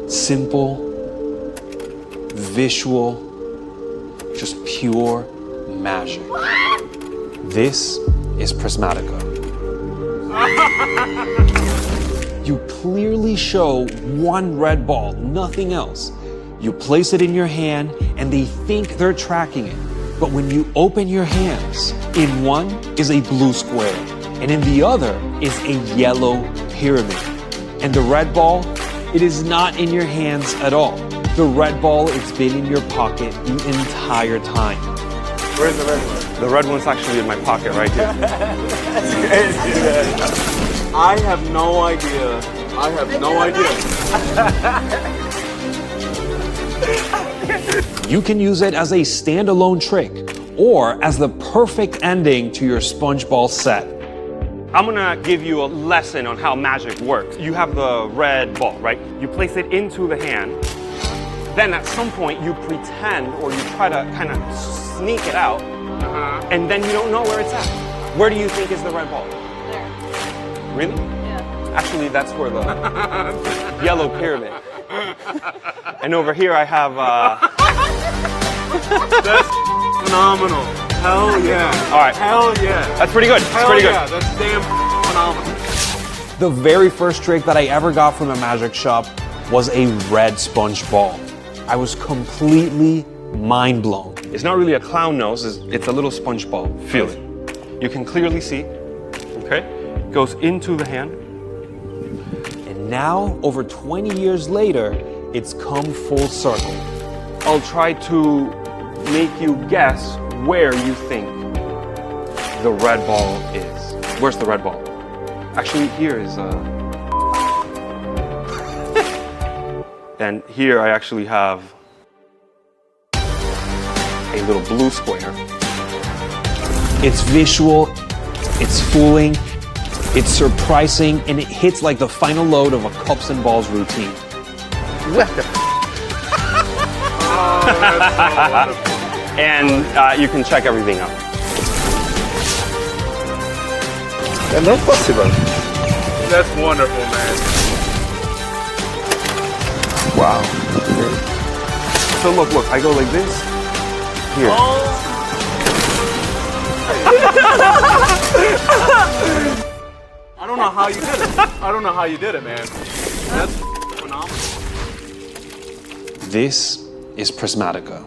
Simple, visual, just pure magic. This is Prismatica. You clearly show one red ball, nothing else. You place it in your hand and they think they're tracking it. But when you open your hands, in one is a blue square and in the other is a yellow pyramid. And the red ball, it is not in your hands at all. The red ball, it's been in your pocket the entire time. Where's the red one? The red one's actually in my pocket right here. That's crazy, man. I have no idea. I have no idea. You can use it as a standalone trick or as the perfect ending to your sponge ball set. I'm gonna give you a lesson on how magic works. You have the red ball, right? You place it into the hand. Then at some point you pretend or you try to kind of sneak it out. And then you don't know where it's at. Where do you think is the red ball? There. Really? Yeah. Actually, that's where the yellow pyramid. And over here I have, That's phenomenal. Hell yeah. all right. Hell yeah. That's pretty good. That's Hell pretty yeah. good. That's damn phenomenal. The very first trick that I ever got from a magic shop was a red sponge ball. I was completely mind blown. It's not really a clown nose, it's a little sponge ball. Feel it. You can clearly see, okay? It goes into the hand. And now, over 20 years later, it's come full circle. I'll try to make you guess where you think the red ball is. Where's the red ball? Actually, here is and here I actually have a little blue square. It's visual, it's fooling, it's surprising, and it hits like the final load of a cups and balls routine. What the And you can check everything out. That's possible. That's wonderful, man. Wow. So look, I go like this. Here. I don't know how you did it. I don't know how you did it, man. That's phenomenal. This is Prismatica.